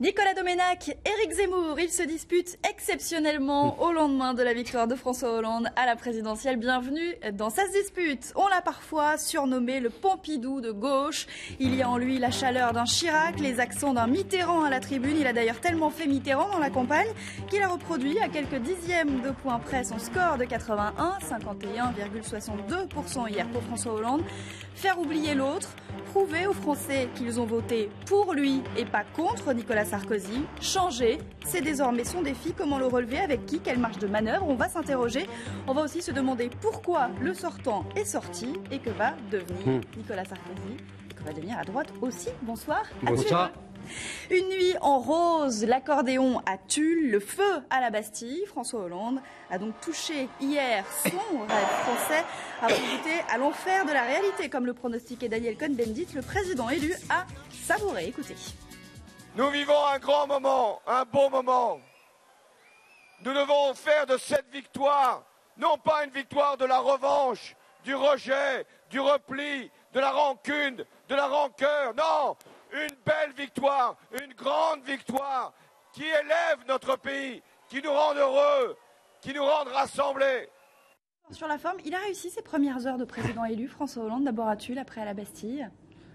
Nicolas Doménac, Éric Zemmour, ils se disputent exceptionnellement au lendemain de la victoire de François Hollande à la présidentielle. Bienvenue dans Ça se dispute. On l'a parfois surnommé le Pompidou de gauche. Il y a en lui la chaleur d'un Chirac, les accents d'un Mitterrand à la tribune. Il a d'ailleurs tellement fait Mitterrand dans la campagne qu'il a reproduit à quelques dixièmes de points près son score de 81, 51,62% hier pour François Hollande. Faire oublier l'autre, prouver aux Français qu'ils ont voté pour lui et pas contre Nicolas Sarkozy. Changer, c'est désormais son défi. Comment le relever, avec qui, quelle marge de manœuvre? On va s'interroger. On va aussi se demander pourquoi le sortant est sorti et que va devenir Nicolas Sarkozy. Et que va devenir à droite aussi. Bonsoir. Bonsoir. Une nuit en rose, l'accordéon à Tulle, le feu à la Bastille. François Hollande a donc touché hier son rêve français avant de goûter à l'enfer de la réalité. Comme le pronostiquait Daniel Cohn-Bendit, le président élu a savouré. Écoutez. Nous vivons un grand moment, un beau moment. Nous devons faire de cette victoire, non pas une victoire de la revanche, du rejet, du repli, de la rancune, de la rancœur. Non, une belle victoire, une grande victoire qui élève notre pays, qui nous rend heureux, qui nous rend rassemblés. Sur la forme, il a réussi ses premières heures de président élu, François Hollande, d'abord à Tulle, après à la Bastille.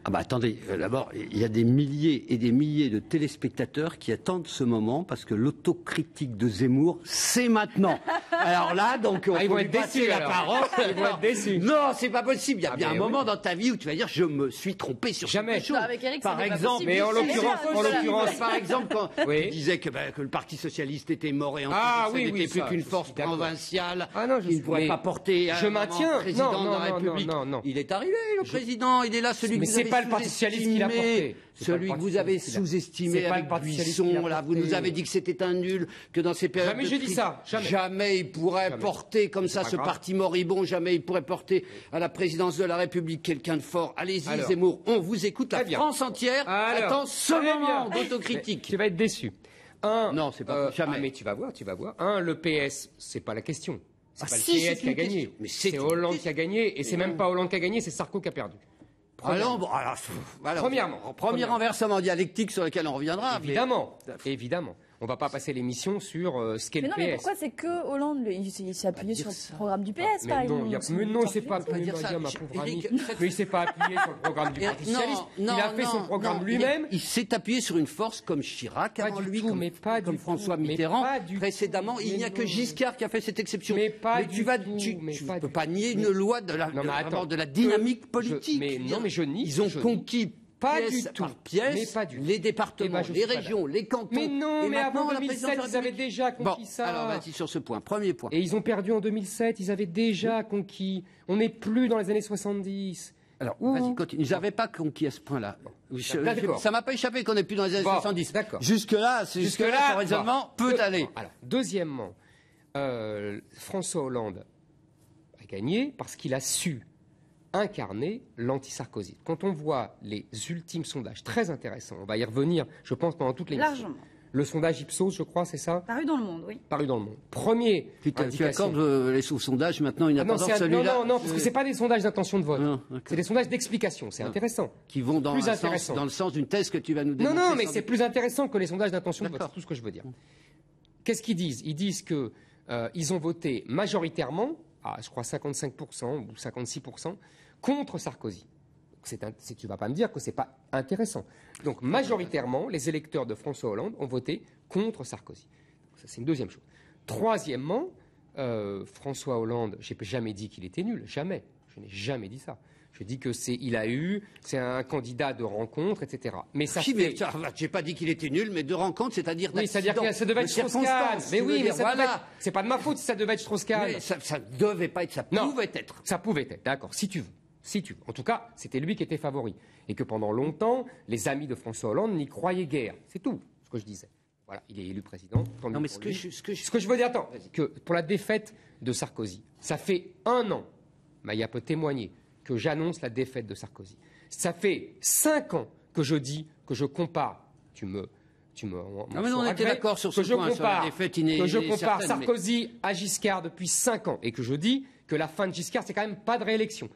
Ah bah attendez, d'abord, il y a des milliers et des milliers de téléspectateurs qui attendent ce moment parce que l'autocritique de Zemmour, c'est maintenant. Alors là, donc, ils vont être déçus, la parole. Ils vont être déçus. Non, c'est pas possible. Il y a bien un moment dans ta vie où tu vas dire, je me suis trompé sur jamais. Quelque chose. Avec Eric, par exemple, mais en l'occurrence, par exemple, quand tu disais que le Parti socialiste était mort et n'était plus qu'une force provinciale, il ne pourrait pas porter un président de la République. Non. Il est arrivé, le président. Il est là, celui que vous avez pas le Parti socialiste qui l'a porté. Celui que vous avez sous-estimé avec Buisson, là, vous nous avez dit que c'était un nul, que dans ces périodes. Jamais j'ai dit ça. Jamais il pourrait porter comme ça ce parti moribond, jamais il pourrait porter à la présidence de la République quelqu'un de fort. Allez-y, Zemmour, on vous écoute. La France entière attend ce moment d'autocritique. Tu vas être déçu. Non, c'est pas jamais. Mais tu vas voir. Le PS, c'est pas la question. C'est pas le PS qui a gagné. C'est Hollande qui a gagné, et c'est même pas Hollande qui a gagné, c'est Sarko qui a perdu. Premier renversement dialectique sur lequel on reviendra. Évidemment. On ne va pas passer l'émission sur ce qu'est le PS. Mais pourquoi c'est que Hollande, il s'est appuyé sur le programme du PS, par exemple? Mais non, il ne s'est pas appuyé, ma pauvre amie. Mais il ne s'est pas appuyé sur le programme du Parti socialiste. Il a fait son programme lui-même. Il s'est appuyé sur une force comme Chirac avant lui, comme François Mitterrand. Précédemment, il n'y a que Giscard qui a fait cette exception. Mais tu ne peux pas nier une loi de la dynamique politique. Mais je nie. Ils ont conquis pièce par pièce, les départements, les régions, les cantons. Mais non, mais avant 2007, ils avaient déjà conquis ça. Alors, vas-y sur ce point, premier point. Et ils ont perdu en 2007, ils avaient déjà conquis. On n'est plus dans les années 70. Alors, vas-y, continue. Ils n'avaient pas conquis à ce point-là. Ça m'a pas échappé qu'on n'est plus dans les années 70. Jusque-là, son raisonnement peut aller. Alors, deuxièmement, François Hollande a gagné parce qu'il a su incarner l'anti-Sarkozy. Quand on voit les ultimes sondages, très intéressants, on va y revenir, je pense, pendant toute l'émission. Largement. Le sondage Ipsos, je crois, c'est ça? Paru dans Le Monde, oui. Paru dans Le Monde. Premier. Tu accordes les sondages maintenant, il n'y a pas celui-là. Non, parce que c'est pas des sondages d'intention de vote. C'est des sondages d'explication. C'est intéressant. Qui vont dans le sens d'une thèse que tu vas nous démontrer. Non, mais c'est plus intéressant que les sondages d'intention de vote. C'est tout ce que je veux dire. Qu'est-ce qu'ils disent? Ils disent que ils ont voté majoritairement, à je crois 55% ou 56%, contre Sarkozy. Tu ne vas pas me dire que ce n'est pas intéressant. Donc, majoritairement, les électeurs de François Hollande ont voté contre Sarkozy. Ça, c'est une deuxième chose. Troisièmement, François Hollande, je n'ai jamais dit qu'il était nul. Jamais. Je n'ai jamais dit ça. Je dis que c'est un candidat de rencontre, etc. Mais ça fait... J'ai pas dit qu'il était nul, mais de rencontre, c'est-à-dire d'accident. Oui, c'est-à-dire que ça devait être Strauss-Kahn. Mais oui, mais c'est pas de ma faute si ça devait être Strauss-Kahn. Mais ça devait pas être, ça pouvait être. Ça pouvait être, d'accord, si tu veux. En tout cas, c'était lui qui était favori. Et que pendant longtemps, les amis de François Hollande n'y croyaient guère. C'est tout ce que je disais. Voilà, il est élu président. Non, mais ce que je veux dire, attends, que pour la défaite de Sarkozy, ça fait 1 an, Maya peut témoigner, que j'annonce la défaite de Sarkozy. Ça fait 5 ans que je dis, que je compare, non, mais on était d'accord sur ce point, sur la défaite que je compare Sarkozy à Giscard depuis 5 ans, et que je dis que la fin de Giscard, c'est quand même pas de réélection.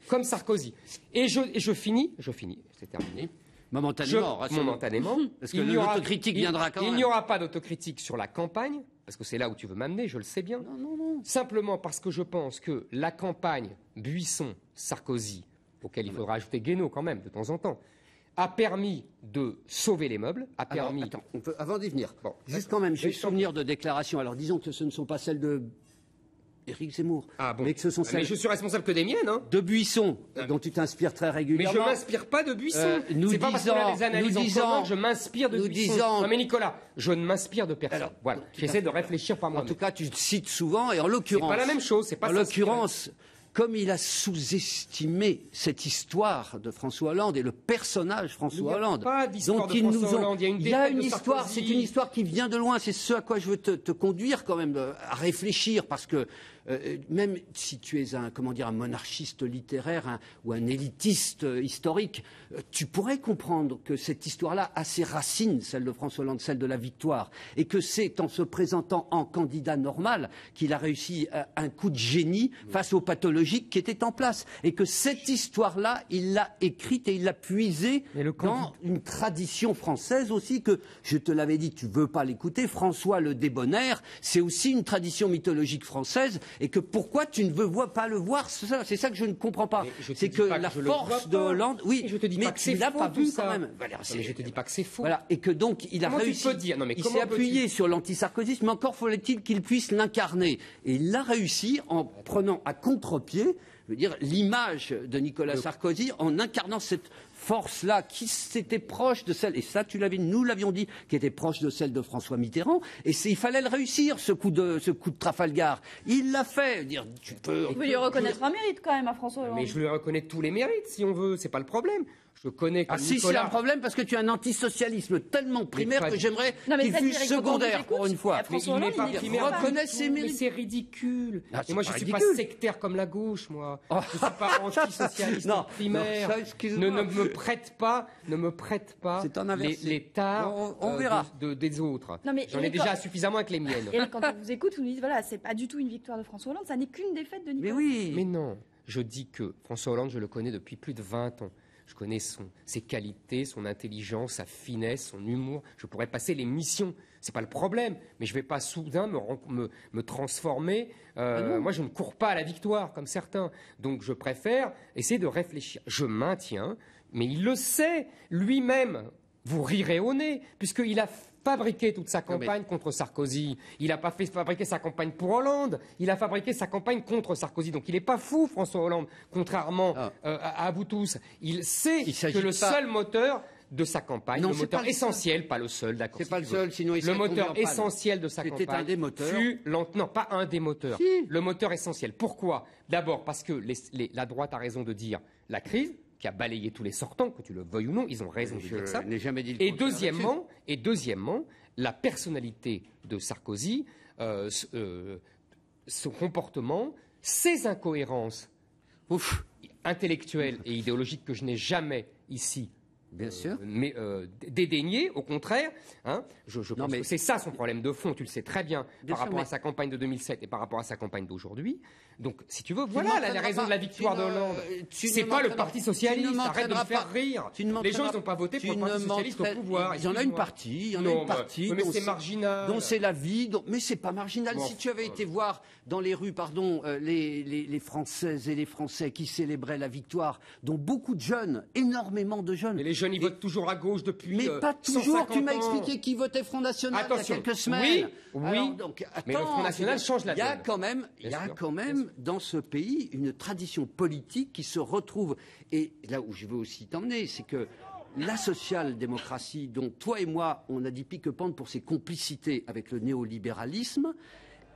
Comme Sarkozy. Et je finis, c'est terminé. Momentanément. Momentanément. Parce que l'autocritique viendra quand même. Il n'y aura pas d'autocritique sur la campagne, parce que c'est là où tu veux m'amener, je le sais bien. Non. Simplement parce que je pense que la campagne Buisson-Sarkozy, auquel il faudra ajouter Guénaud quand même, de temps en temps, a permis de sauver les meubles, a permis... Attends, avant d'y venir, juste quand même, j'ai souvenir de déclarations. Alors disons que ce ne sont pas celles de Éric Zemmour, mais que ce sont celles... Mais je suis responsable que des miennes, hein. De Buisson, dont tu t'inspires très régulièrement. Mais je m'inspire pas de Buisson. C'est pas parce qu'on a des analyses en commun que je m'inspire de Buisson. Non mais Nicolas, je ne m'inspire de personne. Alors, voilà, j'essaie de réfléchir par moi-même. En tout cas, tu cites souvent, et en l'occurrence... C'est pas la même chose, c'est pas ça. En l'occurrence... Comme il a sous-estimé cette histoire de François Hollande et le personnage François Hollande, pas d'histoire de François Hollande, il y a une histoire, c'est une histoire qui vient de loin. C'est ce à quoi je veux te conduire quand même à réfléchir, parce que même si tu es un monarchiste littéraire ou un élitiste historique, tu pourrais comprendre que cette histoire-là a ses racines, celle de François Hollande, celle de la victoire, et que c'est en se présentant en candidat normal qu'il a réussi un coup de génie face aux pathologiques qui étaient en place, et que cette histoire-là, il l'a écrite et il l'a puisée dans une tradition française aussi, que je te l'avais dit, tu veux pas l'écouter, François le Débonnaire, c'est aussi une tradition mythologique française, et que pourquoi tu ne veux pas le voir, c'est ça que je ne comprends pas. C'est que la force de Hollande, oui, je te dis pas que tu l'as pas vu quand même. Mais je te dis pas que c'est faux. Voilà, et que donc il a réussi. Il s'est appuyé sur l'antisarkozisme, mais encore faut-il qu'il puisse l'incarner. Et il l'a réussi en prenant à contre-pied, je veux dire, l'image de Nicolas Sarkozy, en incarnant cette force-là qui était proche de celle, et ça nous l'avions dit, qui était proche de celle de François Mitterrand, et il fallait le réussir, ce coup de Trafalgar. Il l'a fait. Tu peux lui reconnaître un mérite quand même à François Hollande. Mais je lui reconnais tous les mérites, si on veut, c'est pas le problème. Je connais que si, c'est un problème parce que tu as un antisocialisme tellement primaire que j'aimerais qu'il fût secondaire pour une fois. Mais il n'est pas primaire. C'est ridicule. Et moi, je ne suis pas sectaire comme la gauche, moi. Je ne suis pas antisocialiste primaire. Ne me prête pas les tares des autres. J'en ai déjà suffisamment avec les miennes. Et quand on vous écoute, vous nous dites, voilà, c'est pas du tout une victoire de François Hollande, ça n'est qu'une défaite de Nicolas. Mais oui. Mais non. Je dis que François Hollande, je le connais depuis plus de 20 ans. Je connais ses qualités, son intelligence, sa finesse, son humour. Je pourrais passer les missions. C'est pas le problème. Mais je ne vais pas soudain me transformer. Moi, je ne cours pas à la victoire, comme certains. Donc, je préfère essayer de réfléchir. Je maintiens, mais il le sait lui-même. Vous rirez au nez, puisqu'il a fabriqué toute sa campagne contre Sarkozy. Il n'a pas fabriqué sa campagne pour Hollande. Il a fabriqué sa campagne contre Sarkozy. Donc il n'est pas fou, François Hollande, contrairement à vous tous. Il sait que le seul moteur de sa campagne, le moteur essentiel, pas le seul, d'accord. C'est pas le seul, sinon il serait le moteur essentiel de sa campagne. C'était un des moteurs. Non, pas un des moteurs. Si. Le moteur essentiel. Pourquoi? D'abord parce que la droite a raison de dire la crise, qui a balayé tous les sortants, que tu le veuilles ou non, ils ont raison de dire ça. Jamais dit et deuxièmement, la personnalité de Sarkozy, son comportement, ses incohérences intellectuelles et idéologiques que je n'ai jamais ici Bien sûr. Mais dédaigné, au contraire. Hein, je pense que c'est ça son problème de fond, tu le sais très bien, par rapport à sa campagne de 2007 et par rapport à sa campagne d'aujourd'hui. Donc, si tu veux, voilà la raison de la victoire de Hollande. C'est pas le Parti Socialiste, arrête de me faire rire. Les gens, ils n'ont pas voté pour le Parti Socialiste au pouvoir. Il y en a une partie, mais c'est marginal. Dont c'est la vie, mais c'est pas marginal. Si tu avais été voir dans les rues, les Françaises et les Français qui célébraient la victoire, dont beaucoup de jeunes, énormément de jeunes. Et les jeunes, ils votent toujours à gauche depuis. Mais pas toujours. Tu m'as expliqué qui votait Front National il y a quelques semaines. Oui. Alors, donc, attends, mais le Front National change la donne. Il y a quand même dans ce pays une tradition politique qui se retrouve. Et là où je veux aussi t'emmener, c'est que la social-démocratie, dont toi et moi, on a dit pique-pente pour ses complicités avec le néolibéralisme,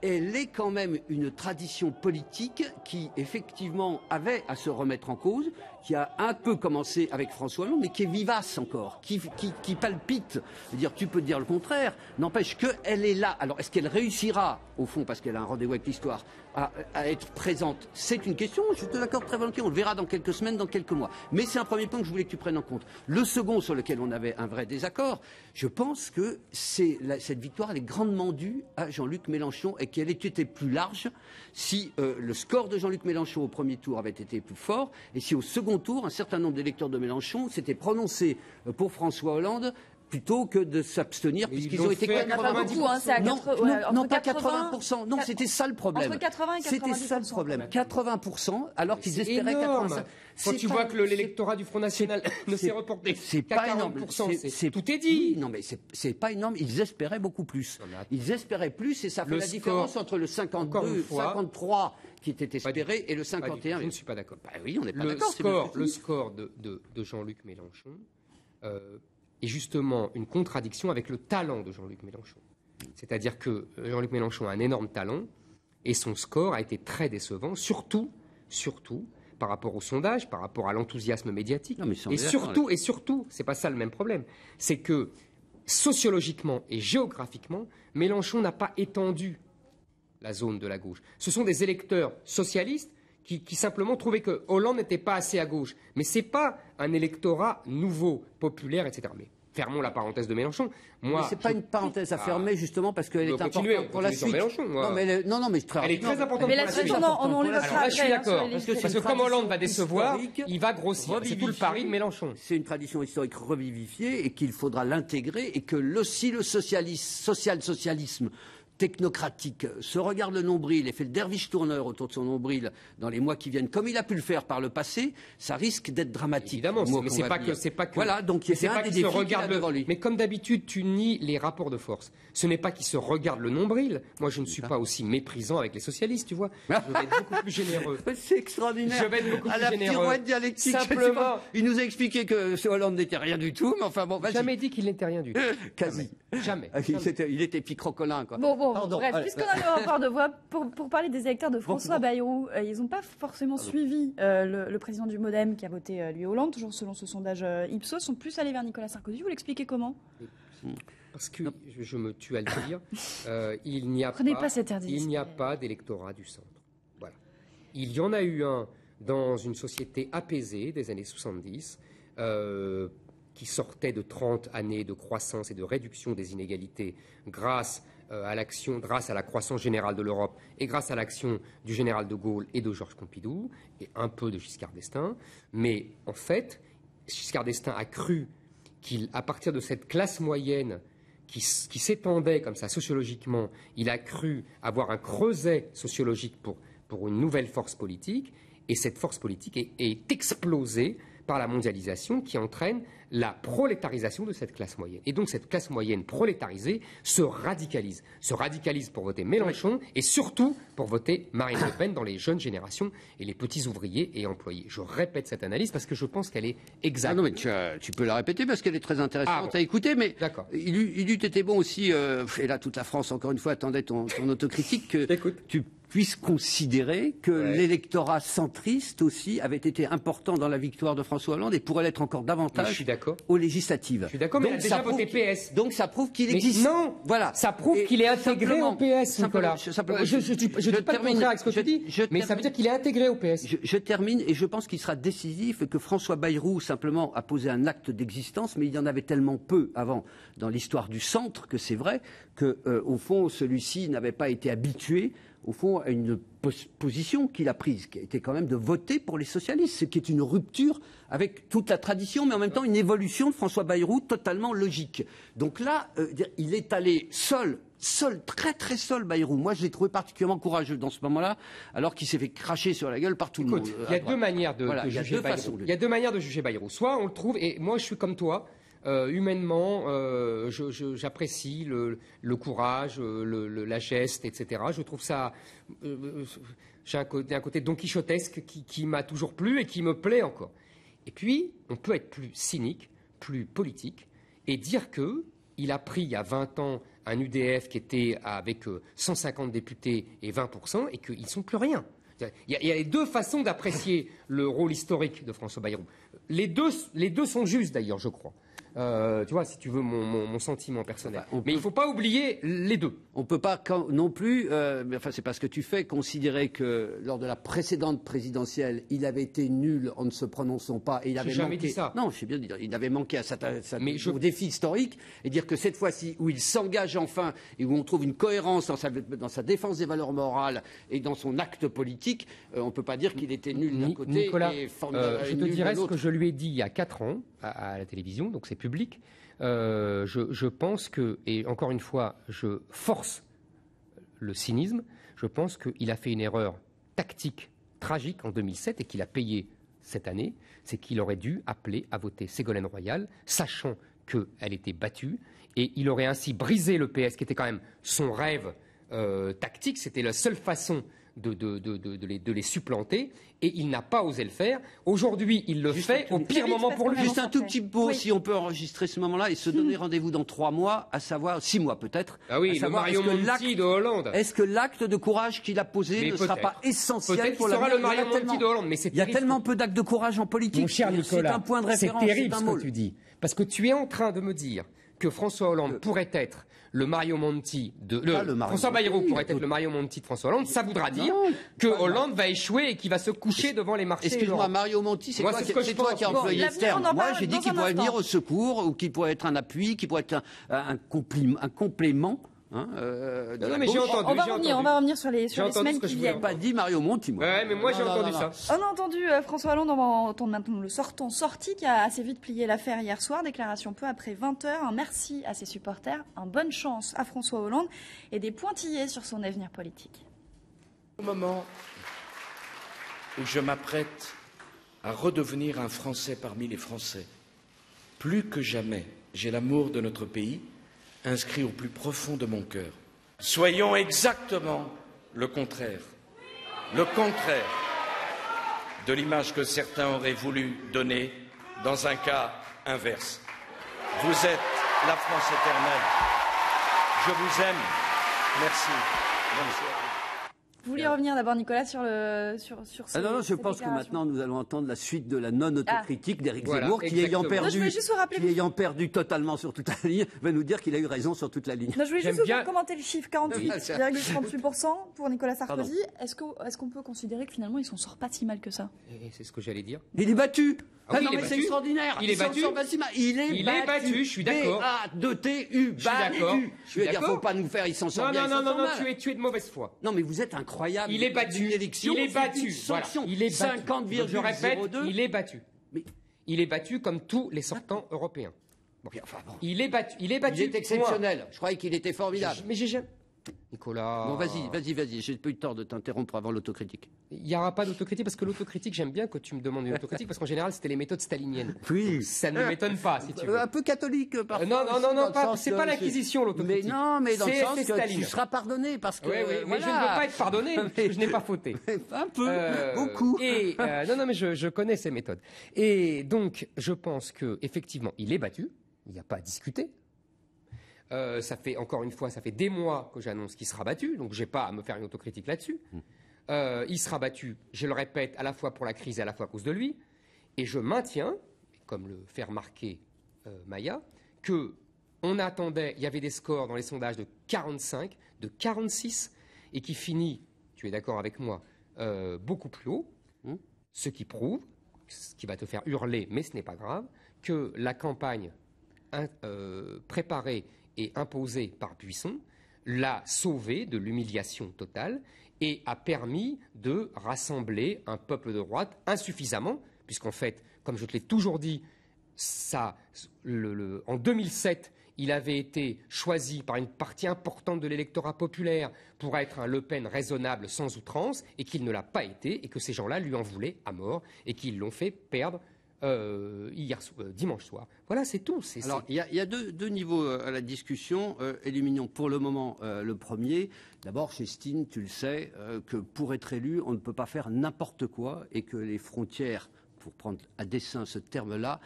elle est quand même une tradition politique qui, effectivement, avait à se remettre en cause, qui a un peu commencé avec François Hollande, mais qui est vivace encore, qui palpite. Dire, tu peux dire le contraire, n'empêche qu'elle est là. Alors, est-ce qu'elle réussira, au fond, parce qu'elle a un rendez-vous avec l'histoire, à être présente? C'est une question, je te l'accorde très volontiers, on le verra dans quelques semaines, dans quelques mois. Mais c'est un premier point que je voulais que tu prennes en compte. Le second, sur lequel on avait un vrai désaccord, je pense que cette victoire, elle est grandement due à Jean-Luc Mélenchon et qu'elle ait été plus large si le score de Jean-Luc Mélenchon au premier tour avait été plus fort et si au second second tour, un certain nombre d'électeurs de Mélenchon s'étaient prononcés pour François Hollande plutôt que de s'abstenir, puisqu'ils ont été... Il n'y en a pas beaucoup, hein, c'est à non, pas 80%. Non, c'était ça le problème. Entre 80 et 90%. C'était ça le problème. 80%, alors qu'ils espéraient 85%. Quand tu vois que l'électorat du Front National ne s'est reporté qu'à 40%, tout est dit. Non, mais c'est pas énorme. Ils espéraient beaucoup plus. Ils espéraient plus, et ça fait la différence entre le 52, 53 qui était espéré et le 51. Je ne suis pas d'accord. Bah oui, on n'est pas d'accord. Le score de Jean-Luc Mélenchon est justement une contradiction avec le talent de Jean-Luc Mélenchon. C'est-à-dire que Jean-Luc Mélenchon a un énorme talent et son score a été très décevant, surtout par rapport au sondage, par rapport à l'enthousiasme médiatique. Non, mais et surtout, c'est pas ça le même problème, c'est que sociologiquement et géographiquement, Mélenchon n'a pas étendu la zone de la gauche. Ce sont des électeurs socialistes qui simplement trouvaient que Hollande n'était pas assez à gauche. Mais ce n'est pas un électorat nouveau, populaire, etc. Mais fermons la parenthèse de Mélenchon. Moi, mais ce n'est pas une parenthèse à fermer, justement, parce qu'elle est importante pour la suite. Mélenchon, moi. Non, mais elle est très importante pour la suite. On l'évoquera après. Je suis d'accord. Parce que comme Hollande va décevoir, il va grossir. C'est tout le pari de Mélenchon. C'est une tradition historique revivifiée et qu'il faudra l'intégrer, et que si le social-socialisme technocratique se regarde le nombril et fait le derviche tourneur autour de son nombril dans les mois qui viennent, comme il a pu le faire par le passé, ça risque d'être dramatique. Évidemment, mais c'est pas que. Voilà, donc c'est un des défis qu'il a devant lui. Mais comme d'habitude, tu nies les rapports de force. Ce n'est pas qu'ils se regardent le nombril. Moi, je ne suis pas aussi méprisant avec les socialistes, tu vois. Je vais être beaucoup plus généreux. C'est extraordinaire. Je vais être beaucoup plus généreux. À la pirouette dialectique. Simplement. Il nous a expliqué que ce Hollande n'était rien du tout, mais enfin bon, vas-y. Jamais dit qu'il n'était rien du tout. Quasi. Jamais. Il était picrocolin, quoi. Bon, bref, puisqu'on a le rapport de voix, pour parler des électeurs de François Bayrou, ils n'ont pas forcément suivi le président du MoDem qui a voté lui Hollande, toujours selon ce sondage Ipsos, sont plus allés vers Nicolas Sarkozy. Vous l'expliquez comment ? Parce que, je me tue à le dire, il n'y a pas d'électorat du centre. Voilà. Il y en a eu un dans une société apaisée des années 70, qui sortait de 30 années de croissance et de réduction des inégalités grâce à la croissance générale de l'Europe et grâce à l'action du général de Gaulle et de Georges Pompidou et un peu de Giscard d'Estaing. Mais en fait, Giscard d'Estaing a cru qu'à partir de cette classe moyenne qui s'étendait comme ça sociologiquement, il a cru avoir un creuset sociologique pour une nouvelle force politique, et cette force politique est explosée par la mondialisation qui entraîne la prolétarisation de cette classe moyenne. Et donc cette classe moyenne prolétarisée se radicalise pour voter Mélenchon et surtout pour voter Marine Le Pen dans les jeunes générations et les petits ouvriers et employés. Je répète cette analyse parce que je pense qu'elle est exacte. Ah non, mais tu peux la répéter parce qu'elle est très intéressante à écouter, mais il eût été bon aussi, et là toute la France encore une fois attendait ton autocritique, que tu puisse considérer que l'électorat centriste aussi avait été important dans la victoire de François Hollande et pourrait l'être encore davantage aux législatives. Je suis d'accord, mais il a déjà voté PS. Donc ça prouve qu'il existe. Non, voilà. Ça prouve qu'il est intégré au PS, Nicolas. Je dis pas le contraire avec ce que tu dis, mais ça veut dire qu'il est intégré au PS. Je termine, et je pense qu'il sera décisif et que François Bayrou simplement a posé un acte d'existence, mais il y en avait tellement peu avant dans l'histoire du centre que c'est vrai que, au fond, celui-ci n'avait pas été habitué au fond, à une position qu'il a prise, qui a été quand même de voter pour les socialistes, ce qui est une rupture avec toute la tradition, mais en même temps une évolution de François Bayrou totalement logique. Donc là, il est allé seul, très très seul, Bayrou. Moi, je l'ai trouvé particulièrement courageux dans ce moment-là, alors qu'il s'est fait cracher sur la guelle par tout le monde. Il y a deux manières de juger Bayrou. Il y a deux manières de juger Bayrou. Soit on le trouve, et moi je suis comme toi, humainement, j'apprécie le courage, la geste, etc. Je trouve ça... j'ai un côté don quichotesque qui m'a toujours plu et qui me plaît encore. Et puis, on peut être plus cynique, plus politique, et dire qu'il a pris il y a 20 ans un UDF qui était avec 150 députés et 20%, et qu'ils ne sont plus rien. Il y a les deux façons d'apprécier le rôle historique de François Bayrou. Les deux sont justes, d'ailleurs, je crois. Tu vois, si tu veux mon sentiment personnel. Mais il ne faut pas oublier les deux. On ne peut pas non plus, mais enfin c'est pas ce que tu fais, considérer que lors de la précédente présidentielle, il avait été nul en ne se prononçant pas et il avait jamais dit ça. Non, je sais bien dire, il avait manqué au défi historique et dire que cette fois-ci où il s'engage enfin et où on trouve une cohérence dans sa défense des valeurs morales et dans son acte politique, on ne peut pas dire qu'il était nul d'un côté Nicolas, et je te dirais ce que je lui ai dit il y a 4 ans à la télévision, donc c'est public. Je pense que, et encore une fois, je force le cynisme, je pense qu'il a fait une erreur tactique tragique en 2007 et qu'il a payé cette année, c'est qu'il aurait dû appeler à voter Ségolène Royal, sachant qu'elle était battue, et il aurait ainsi brisé le PS, qui était quand même son rêve tactique, c'était la seule façon de les supplanter, et il n'a pas osé le faire. Aujourd'hui, il le fait au pire moment pour lui. Juste un tout petit mot, si on peut enregistrer ce moment-là et se donner rendez-vous dans 3 mois, à savoir 6 mois peut-être. Ah oui, le Mario Monti de Hollande. Est-ce que l'acte de courage qu'il a posé ne sera pas essentiel pour le Mario Monti de Hollande? Mais il y a tellement peu d'actes de courage en politique. Mon cher Nicolas, c'est un point de référence. C'est terrible ce que tu dis, parce que tu es en train de me dire que François Hollande pourrait être le Mario Monti François Bayrou pourrait être le Mario Monti de François Hollande, ça voudra dire que Hollande va échouer et qu'il va se coucher devant les marchés. Excuse-moi, Mario Monti, c'est toi qui as employé ce terme. Moi, j'ai dit qu'il pourrait venir au secours ou qu'il pourrait être un appui, qu'il pourrait être un complément. Non, mais j'ai entendu. On va revenir sur les semaines qui viennent. Pas dit Mario Monti, moi. Ouais, mais moi j'ai entendu ça. On a entendu François Hollande, on va entendre maintenant le sorti qui a assez vite plié l'affaire hier soir. Déclaration peu après 20h. Un merci à ses supporters, un bonne chance à François Hollande et des pointillés sur son avenir politique. Au moment où je m'apprête à redevenir un Français parmi les Français, plus que jamais, j'ai l'amour de notre pays inscrit au plus profond de mon cœur. Soyons exactement le contraire de l'image que certains auraient voulu donner dans un cas inverse. Vous êtes la France éternelle. Je vous aime. Merci. Merci. Vous vouliez revenir d'abord, Nicolas, sur non, je pense que maintenant nous allons entendre la suite de la non-autocritique d'Éric Zemmour, qui ayant perdu totalement sur toute la ligne, va nous dire qu'il a eu raison sur toute la ligne. Non, je voulais juste vous faire commenter le chiffre 48,38% pour Nicolas Sarkozy. Est-ce qu'on peut considérer que finalement il s'en sort pas si mal que ça? C'est ce que j'allais dire. Il est battu. Ah oui, non, mais c'est extraordinaire. Il est battu. Il est battu. Je suis d'accord. B-A-2-T-U. Battu. Je veux dire, faut pas nous faire. Il s'en sort bien. Non, tu es de mauvaise foi. Non, mais vous êtes incroyable. Il est battu. Il est battu. Voilà. Il est battu. 50,02. Je répète, il est battu. Il est battu comme tous les sortants européens. Bon. Il est battu. Il est exceptionnel. Je croyais qu'il était formidable. Mais j'ai jamais. Nicolas. Bon, vas-y. J'ai pas eu tort de t'interrompre avant l'autocritique. Il n'y aura pas d'autocritique parce que l'autocritique, j'aime bien que tu me demandes une autocritique parce qu'en général, c'était les méthodes staliniennes. Oui. Donc, ça ne m'étonne pas, si tu veux. Un peu catholique, parfois. Non, c'est pas l'Inquisition, l'autocritique. Mais non, mais dans le sens que tu seras pardonné parce que. Oui, mais je ne veux pas être pardonné parce que je n'ai pas fauté. Un peu, beaucoup. Et, non, mais je connais ces méthodes. Et donc, je pense que effectivement, il est battu. Il n'y a pas à discuter. Ça fait des mois que j'annonce qu'il sera battu, donc je n'ai pas à me faire une autocritique là-dessus. Il sera battu, je le répète, à la fois pour la crise et à la fois à cause de lui. Et je maintiens, comme le fait remarquer Maya, qu'on attendait, il y avait des scores dans les sondages de 45, de 46, et qui finit, tu es d'accord avec moi, beaucoup plus haut, ce qui prouve, ce qui va te faire hurler, mais ce n'est pas grave, que la campagne préparée et imposée par Buisson l'a sauvé de l'humiliation totale et a permis de rassembler un peuple de droite insuffisamment, puisqu'en fait, comme je te l'ai toujours dit, en 2007, il avait été choisi par une partie importante de l'électorat populaire pour être un Le Pen raisonnable sans outrance, et qu'il ne l'a pas été, et que ces gens-là lui en voulaient à mort, et qu'ils l'ont fait perdre dimanche soir. Voilà, c'est tout. Alors, il y a deux niveaux à la discussion. Éliminons pour le moment le premier. D'abord, j'estime, tu le sais, que pour être élu, on ne peut pas faire n'importe quoi et que les frontières, pour prendre à dessein ce terme-là,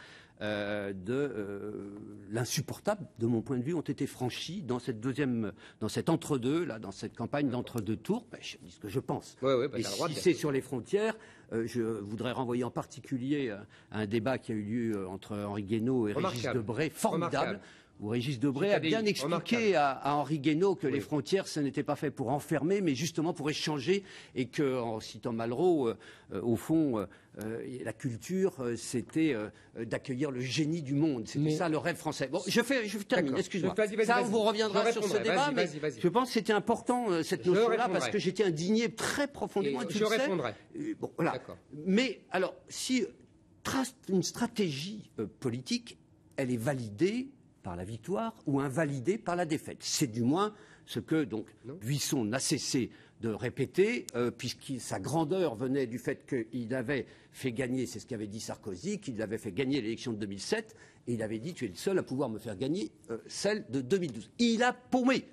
l'insupportable, de mon point de vue, ont été franchis dans cet entre-deux, là, dans cette campagne d'entre-deux tours. Ben, je dis ce que je pense. Et si c'est sur les frontières, je voudrais renvoyer en particulier à un débat qui a eu lieu entre Henri Guénaud et Régis Debray, formidable. Où Régis Debray a bien expliqué à Henri Guénaud que les frontières, ce n'était pas fait pour enfermer, mais justement pour échanger, et que, en citant Malraux, au fond, la culture, c'était d'accueillir le génie du monde. C'était ça le rêve français. Bon, je termine, excuse-moi. Ça, on vous reviendra sur ce débat, mais je pense que c'était important, cette notion-là, parce que j'étais indigné très profondément. Je répondrai. Bon, voilà. Mais, alors, si une stratégie politique, elle est validée par la victoire ou invalidée par la défaite. C'est du moins ce que donc Buisson n'a cessé de répéter, puisque sa grandeur venait du fait qu'il avait fait gagner, c'est ce qu'avait dit Sarkozy, qu'il avait fait gagner l'élection de 2007, et il avait dit « tu es le seul à pouvoir me faire gagner celle de 2012 ». Il a paumé.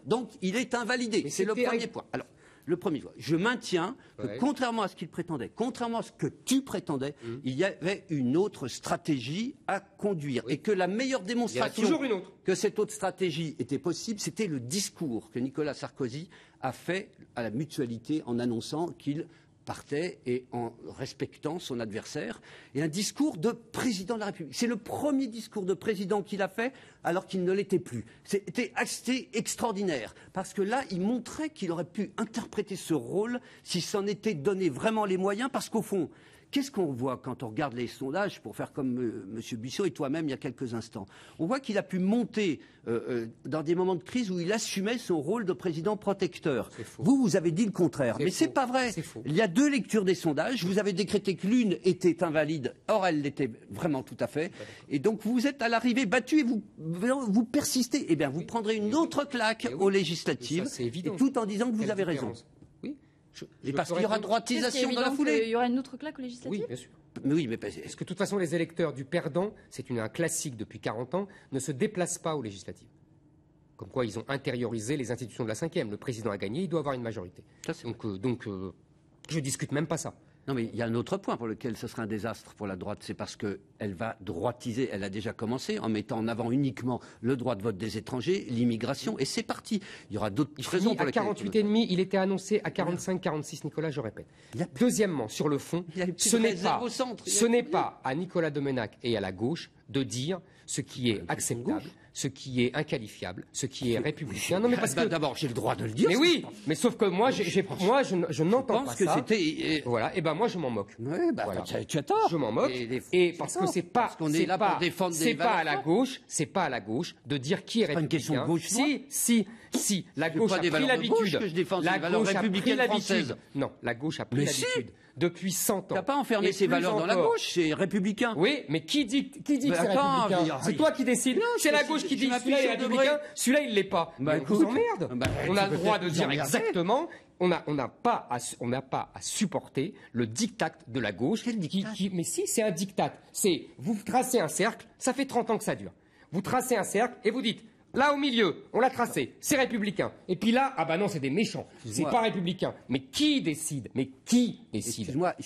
Donc il est invalidé. C'est le premier point. Alors, le premier point. Je maintiens que, contrairement à ce qu'il prétendait, contrairement à ce que tu prétendais, il y avait une autre stratégie à conduire. Et que la meilleure démonstration que cette autre stratégie était possible, c'était le discours que Nicolas Sarkozy a fait à la Mutualité en annonçant qu'il partait et en respectant son adversaire, et un discours de président de la République. C'est le premier discours de président qu'il a fait alors qu'il ne l'était plus. C'était extraordinaire, parce que là, il montrait qu'il aurait pu interpréter ce rôle s'il s'en était donné vraiment les moyens, parce qu'au fond, qu'est-ce qu'on voit quand on regarde les sondages, pour faire comme M. Buisson et toi-même il y a quelques instants? On voit qu'il a pu monter dans des moments de crise où il assumait son rôle de président protecteur. Vous avez dit le contraire. Mais c'est pas vrai. Il y a deux lectures des sondages. Vous avez décrété que l'une était invalide. Or, elle l'était vraiment tout à fait. Et donc, vous êtes à l'arrivée battu et vous persistez. Eh bien, vous prendrez une autre claque aux législatives, et tout en disant que vous avez raison. Et parce qu'il y aura droitisation dans la foulée. Il y aura une autre claque aux législatives. Oui, bien sûr. Oui, mais parce que de toute façon, les électeurs du perdant, c'est un classique depuis 40 ans, ne se déplacent pas aux législatives. Comme quoi, ils ont intériorisé les institutions de la 5e. Le président a gagné, il doit avoir une majorité. Donc, je discute même pas ça. Non, mais il y a un autre point pour lequel ce serait un désastre pour la droite, c'est parce qu'elle va droitiser, elle a déjà commencé, en mettant en avant uniquement le droit de vote des étrangers, l'immigration, et c'est parti. Il y aura d'autres raisons pour lesquelles... À 48,5, il était annoncé à 45, 46, Nicolas, je répète. Deuxièmement, sur le fond, ce n'est pas à Nicolas Domenach et à la gauche de dire ce qui est acceptable, ce qui est inqualifiable, ce qui est républicain. Non, mais parce que d'abord, j'ai le droit de le dire. Mais oui, mais sauf que moi, je n'entends pas ça. Voilà, et ben moi, je m'en moque. Oui, voilà. Tu as tort. Je m'en moque. Et parce que c'est pas à la gauche, c'est pas à la gauche de dire qui est républicain. C'est pas une question de gauche. Si, la gauche a pris l'habitude. La gauche a pris l'habitude. Non, la gauche a pris l'habitude. Depuis 100 ans. Tu n'as pas enfermé ses valeurs dans la gauche, c'est républicain. Oui, mais qui dit que c'est républicain? C'est toi qui décides. C'est la gauche qui dit celui-là est républicain, celui-là il l'est pas. On s'emmerde. On a le droit de dire exactement. On n'a pas à supporter le diktat de la gauche. Mais si, c'est un diktat. C'est vous tracez un cercle, ça fait 30 ans que ça dure. Vous tracez un cercle et vous dites là au milieu, on l'a tracé, c'est républicain. Et puis là, ah bah non, c'est des méchants, c'est pas républicain. Mais qui décide?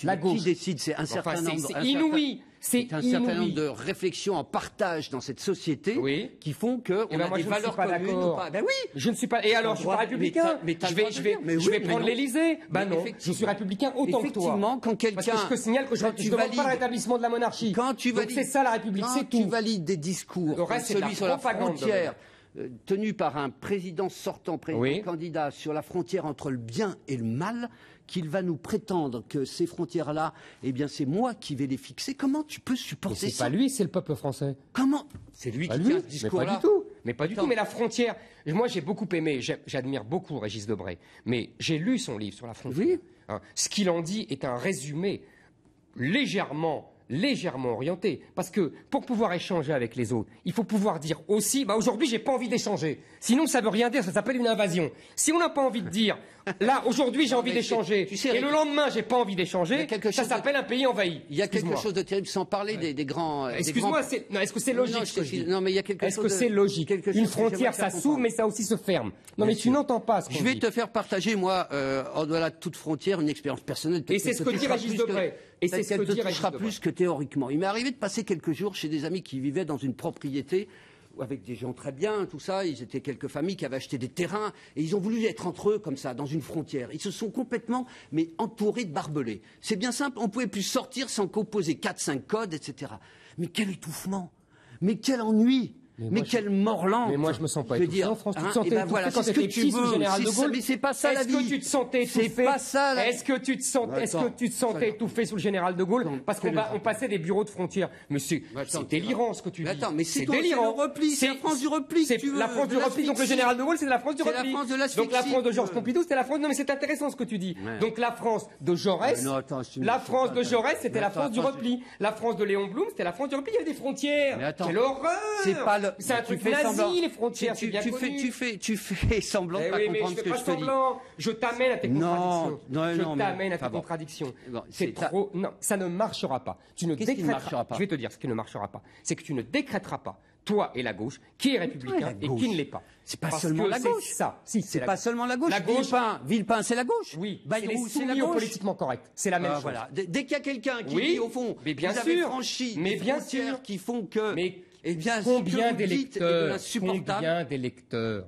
La gauche. Qui décide? C'est un certain nombre. C'est inouï. C'est un certain nombre de réflexions en partage dans cette société qui font qu'on a des valeurs communes ou pas. Ben oui, je ne suis pas. Et alors, je suis pas républicain. Je vais prendre l'Élysée. Ben non, je suis républicain autant que toi. Effectivement, quand quelqu'un. Parce que je signale que je ne demande pas le rétablissement de la monarchie. Donc c'est ça la République, c'est tout. Quand tu valides des discours comme celui sur la frontière, tenu par un président sortant, candidat sur la frontière entre le bien et le mal, qu'il va nous prétendre que ces frontières-là, eh bien, c'est moi qui vais les fixer. Comment tu peux supporter ça? C'est pas lui, c'est le peuple français. Comment? C'est lui qui tient ce discours-là. Mais pas du tout. Mais la frontière, moi, j'ai beaucoup aimé, j'admire beaucoup Régis Debray, mais j'ai lu son livre sur la frontière. Ce qu'il en dit est un résumé légèrement orienté. Parce que pour pouvoir échanger avec les autres, il faut pouvoir dire aussi, aujourd'hui, j'ai pas envie d'échanger. Sinon, ça veut rien dire, ça s'appelle une invasion. Si on n'a pas envie de dire, là, aujourd'hui, j'ai envie d'échanger, et le lendemain, j'ai pas envie d'échanger, ça s'appelle un pays envahi. Il y a quelque chose de terrible, sans parler des grands... Excuse-moi, est-ce que c'est logique? Non, mais il y a quelque chose... Est-ce que c'est logique? Une frontière, ça s'ouvre, mais ça aussi se ferme. Non, mais tu n'entends pas ce qu'on dit. Je vais te faire partager, moi, au-delà de toute frontière, une expérience personnelle. Et c'est ce que dit Régis Debray. Et c'est ce que dit sera plus que théoriquement. Il m'est arrivé de passer quelques jours chez des amis qui vivaient dans une propriété avec des gens très bien, tout ça. Ils étaient quelques familles qui avaient acheté des terrains et ils ont voulu être entre eux comme ça, dans une frontière. Ils se sont complètement, mais entourés de barbelés. C'est bien simple, on ne pouvait plus sortir sans composer 4-5 codes, etc. Mais quel étouffement, mais quel ennui. Mais quel morland! Mais moi, je me sens pas étouffé en France. Tu te sentais étouffé quand tu étais petit sous le général de Gaulle? Mais c'est pas ça la vie. Est-ce que tu te sentais étouffé? C'est pas ça la vie. Est-ce que tu te sentais étouffé sous le général de Gaulle? Parce qu'on passait des bureaux de frontières. Mais c'est délirant ce que tu dis. Attends, mais c'est délirant. C'est la France du repli. C'est la France du repli. Donc le général de Gaulle, c'est la France du repli. C'est la France de l'asphyxie. Donc la France de Georges Pompidou, c'était la France. Non, mais c'est intéressant ce que tu dis. Donc la France de Jaurès, c'était la France du repli. La France de Léon Blum, c'était la France du repli. Il y avait des frontières. Quelle horreur! C'est un truc nazi, les frontières, c'est bien connu. Tu fais semblant de pas comprendre ce que je te dis. Je t'amène à tes contradictions. Je t'amène à tes contradictions. C'est trop. Non, ça ne marchera pas. Tu ne décréteras pas. Je vais te dire ce qui ne marchera pas. C'est que tu ne décréteras pas, toi et la gauche, qui est républicain et qui ne l'est pas. C'est pas seulement la gauche. C'est pas seulement la gauche. Villepin, c'est la gauche. Oui, Bayrou, c'est la gauche. Politiquement correct. C'est la même chose. Voilà. Dès qu'il y a quelqu'un qui dit au fond, mais bien vous avez franchi des frontières qui font que. Eh bien, combien d'électeurs?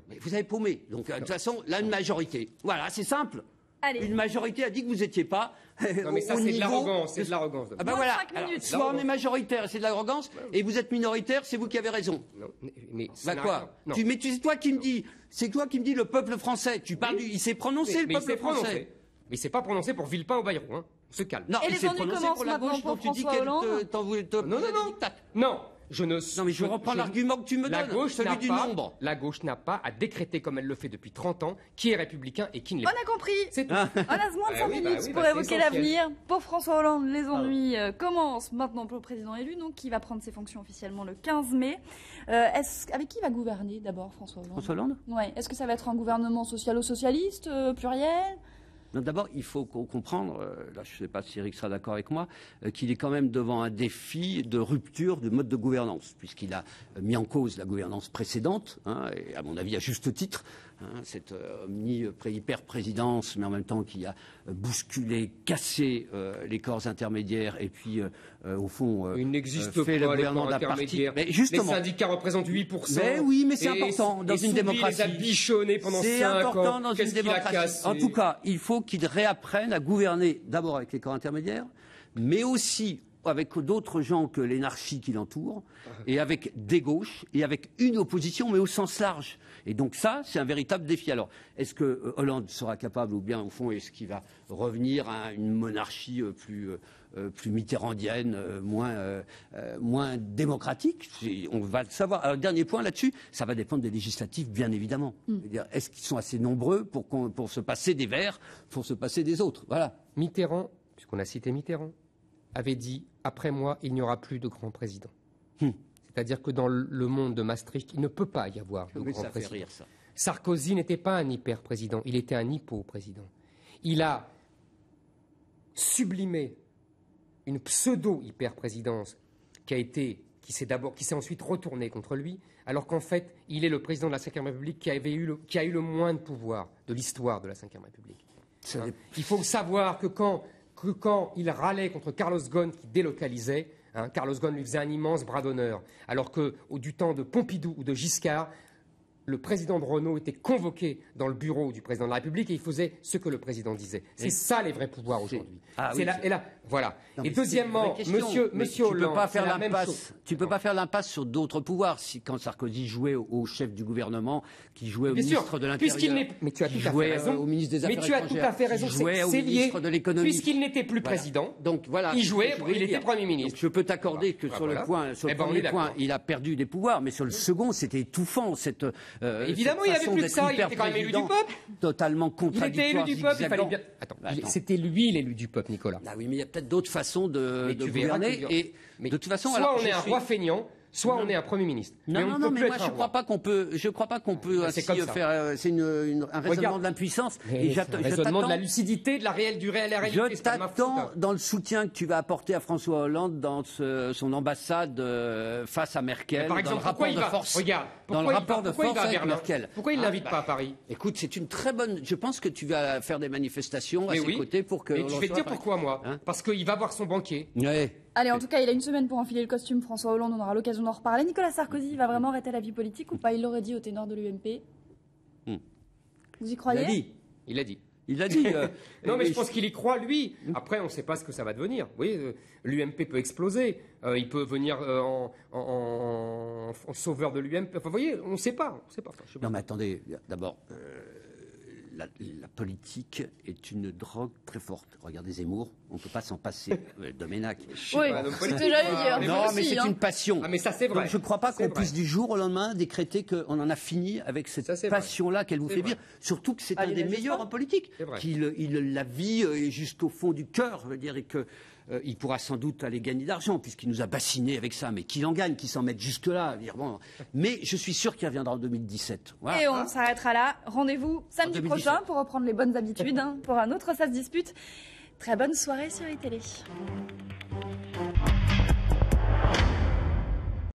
Mais vous avez paumé. Donc, de toute façon, là, une majorité. Voilà, c'est simple. Allez. Une majorité a dit que vous n'étiez pas. Non, mais ça, c'est de l'arrogance. C'est de l'arrogance. Ah ben voilà. Alors, soit on est majoritaire, c'est de l'arrogance, et vous êtes minoritaire, c'est vous qui avez raison. Non, mais bah quoi? Mais c'est toi qui me dis. C'est toi qui me dis le peuple français. Tu parles il s'est prononcé, le peuple français. Mais il s'est pas prononcé pour Villepin ou Bayrou, hein. On se calme. Non, il s'est prononcé pour la gauche, donc tu dis qu'elle t'en voulait te. Non. Non, mais je reprends l'argument que tu me donnes, celui du nombre. La gauche n'a pas à décréter, comme elle le fait depuis 30 ans, qui est républicain et qui ne l'est pas. pas. On a compris. C'est tout. On a moins de 5 minutes pour évoquer l'avenir. Pour François Hollande, les ennuis commencent maintenant pour le président élu, donc qui va prendre ses fonctions officiellement le 15 mai. Avec qui va gouverner d'abord François Hollande? François Hollande? Ouais. Est-ce que ça va être un gouvernement socialo-socialiste, pluriel? D'abord, il faut comprendre, là je ne sais pas si Eric sera d'accord avec moi, qu'il est quand même devant un défi de rupture de mode de gouvernance, puisqu'il a mis en cause la gouvernance précédente, et à mon avis à juste titre, cette hyper-présidence, mais en même temps qui a bousculé, cassé les corps intermédiaires, et puis au fond il n'existe fait pas le gouvernement les corps intermédiaires. Mais justement, les syndicats représentent 8%. Mais oui, mais c'est important dans une démocratie. Les a bichonnés pendant 5 ans. C'est important dans une démocratie. En tout cas, il faut qu'ils réapprennent à gouverner d'abord avec les corps intermédiaires, mais aussi avec d'autres gens que l'énarchie qui l'entoure, et avec des gauches, et avec une opposition, mais au sens large. Et donc ça, c'est un véritable défi. Alors, est-ce que Hollande sera capable, ou bien, au fond, est-ce qu'il va revenir à une monarchie plus mitterrandienne, moins démocratique? On va le savoir. Alors, dernier point là-dessus, ça va dépendre des législatives, bien évidemment. Est-ce qu'ils sont assez nombreux pour se passer des verts, pour se passer des autres? Voilà. Mitterrand, puisqu'on a cité Mitterrand, avait dit « Après moi, il n'y aura plus de grand président ». C'est-à-dire que dans le monde de Maastricht, il ne peut pas y avoir de grand président. Fait rire, ça. Sarkozy n'était pas un hyper-président, il était un hypo-président. Il a sublimé une pseudo-hyper-présidence qui s'est ensuite retournée contre lui, alors qu'en fait, il est le président de la Ve République qui a eu le moins de pouvoir de l'histoire de la Ve République. Il faut savoir que quand il râlait contre Carlos Ghosn qui délocalisait, Carlos Ghosn lui faisait un immense bras d'honneur, alors que du temps de Pompidou ou de Giscard, le président de Renault était convoqué dans le bureau du président de la République et il faisait ce que le président disait. C'est ça les vrais pouvoirs aujourd'hui. Voilà. Non, et deuxièmement, Monsieur Hollande, tu peux pas faire l'impasse sur d'autres pouvoirs. Quand Sarkozy jouait au chef du gouvernement, qui jouait au ministre de l'Intérieur, mais tu as tout à fait raison. Au ministre des Affaires étrangères, mais tu as tout à fait raison. C'est lié. Puisqu'il n'était plus président, donc voilà. Il était Premier ministre. Je peux t'accorder que sur le premier point, il a perdu des pouvoirs, mais sur le second, c'était étouffant. Évidemment, il avait plus que ça. Il était quand même élu du peuple. Totalement contradictoire. Il était élu du peuple. Il fallait bien. Attends, c'était lui l'élu du peuple, Nicolas. Ah oui, mais il y a peut-être d'autres façons de gouverner. Mais de toute façon, soit on est un roi feignant, Soit on est un Premier ministre. Non, mais moi je ne crois pas qu'on peut ainsi faire. C'est un raisonnement de l'impuissance. Un raisonnement de la lucidité, du réel réalité. Je t'attends dans le soutien que tu vas apporter à François Hollande dans son ambassade face à Merkel. Par exemple, pourquoi il va dans le rapport de force avec Merkel. Pourquoi il ne l'invite pas à Paris? Écoute, c'est une très bonne. Je pense que tu vas faire des manifestations à ses côtés pour que. Mais je vais te dire pourquoi moi. Parce qu'il va voir son banquier. Allez, en tout cas, il a une semaine pour enfiler le costume. François Hollande, on aura l'occasion d'en reparler. Nicolas Sarkozy va vraiment arrêter la vie politique ou pas? Il l'aurait dit au ténor de l'UMP. Vous y croyez? Il a dit. Non, mais je pense qu'il y croit, lui. Après, on ne sait pas ce que ça va devenir. Vous voyez, l'UMP peut exploser. Il peut venir en sauveur de l'UMP. Enfin, vous voyez, on ne sait pas. Non, mais attendez, d'abord, la politique est une drogue très forte. Regardez Zemmour, on ne peut pas s'en passer. Doménac. Oui, c'est ce que j'allais dire. Non, mais c'est une passion. Ah, mais ça, c'est vrai. Donc, je ne crois pas qu'on puisse du jour au lendemain décréter qu'on en a fini avec cette passion-là qu'elle vous fait vivre. Surtout que c'est un des meilleurs en politique. Il la vit jusqu'au fond du cœur, je veux dire, et que il pourra sans doute aller gagner d'argent, puisqu'il nous a bassinés avec ça, mais qu'il en gagne, qu'il s'en mette jusque-là. Mais je suis sûr qu'il reviendra en 2017. Voilà. Et on s'arrêtera là. Rendez-vous samedi prochain pour reprendre les bonnes habitudes, pour un autre Ça se dispute. Très bonne soirée sur iTélé.